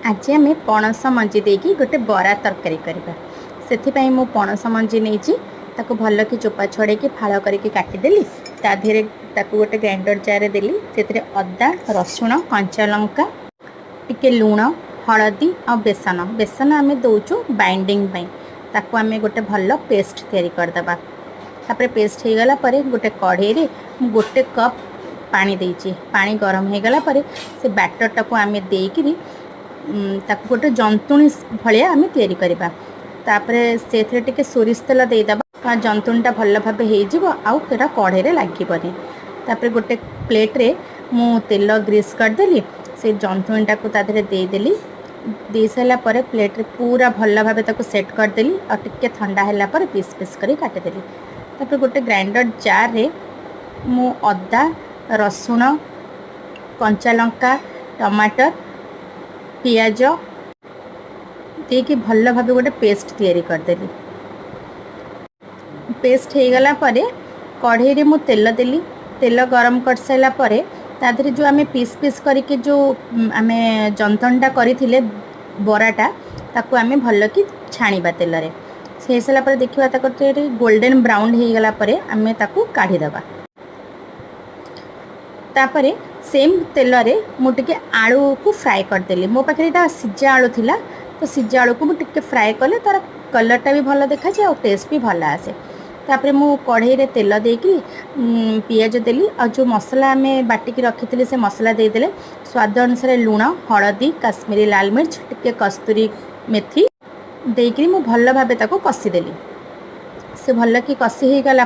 आज आम पणस मंजी देकी गोटे बरा तरकारी करवा से मु पणस मंजी नहीं ताको भल कि चोपा छड़े फाड़ करके काटिदेली ता देहरे ताको गोटे ग्राइंडर जार देली से अदा रसुण कंचा लंका टिके लुण हलदी आ बेसन बेसन आम दौचु बाइंडिंग ताको आम गोटे भल पेस्ट तैयारी करदे तापर पेस्ट हो गला गोटे कढ़ई गोटे कप पानी देची पानी गरम हो गला से बैटर टाको आम देकरी ताको गोटे जंतुणी भाया आम तैयारी करवा तापरे से टिके सोरिष तेल देदेबा जंतुणीटा भल भाव होटा कढ़ई लगे तापर गोटे प्लेट्रे मु तेल ग्रीस करदेली से जंतुणीटा को तादेहरे देदेली दे सारापर प्लेट्रे पूरा भल भाव सेट करदेली और टिके ठंडा है पीस पीस कर काटिदेली तापर गोटे ग्राइंडर जार रे मु अदा रसुण कंचा लंका टमाटर पियाज देकी भल भाव गोटे पेस्ट तैयारी करदेली पेस्ट हो गला कढ़ई मु तेल देली तेल गरम कर सारा तादेहरे जो आम पीस पीस करके जो आम जंतनटा करथिले बराटा ताको आम भल कि छाणीबा तेल रे से सारा देखा गोल्डन ब्राउन हो गला आम ताको काढ़ीदेवा तापरे सेम तेल रे मुझे आलू को फ्राए करदेली मो पाखे यहाँ सीजा आलू थिला तो सीजा आलू को मुझे फ्राए कले तार कलरटा भी भल देखा जाए और टेस्ट भी भल आसे तापरे मु कढ़ई रे तेल देकी पियाज देली और जो मसला आम बाटिकी रखी से मसला देदेले स्वाद अनुसार लुण हलदी काश्मीरी लाल मिर्च टिके कस्तूरी मेथी देकी मु भल भाव ताको कषिदेली से भल कि कषि हो गला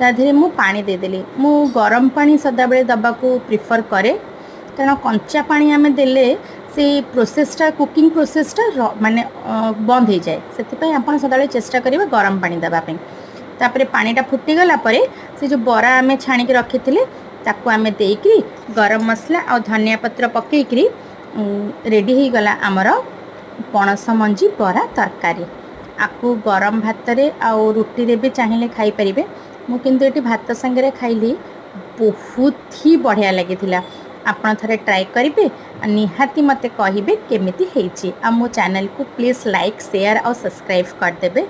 तादेहरे मु पानी देदेली मु गरम पानी सदाबले दबाकू प्रिफर करे कारण कंचा पानी आम देले से प्रोसेसटा कुकिंग प्रोसेसटा माने बंद हो जाए से आप सदा चेष्टा करेंगे गरम पानी देवाई तापर पानीटा फुटीगला से जो बरा आम छाणिक रखी ताको आम देकी गरम मसला और धनिया पत्र पकईकरी रेडी हो गला आमर पणस मंजी बरा तरकारी आपको गरम भात रे आउ रुटी रे भी चाहिए खाई परिबे मु किंतु एटी भात संगे खाइली बहुत ही बढ़िया लगी आपन थरे ट्राई करेंगे निहाती मते कहिबे केमिति हेची आ मो चैनल को प्लीज लाइक शेयर और सब्सक्राइब कर देबे।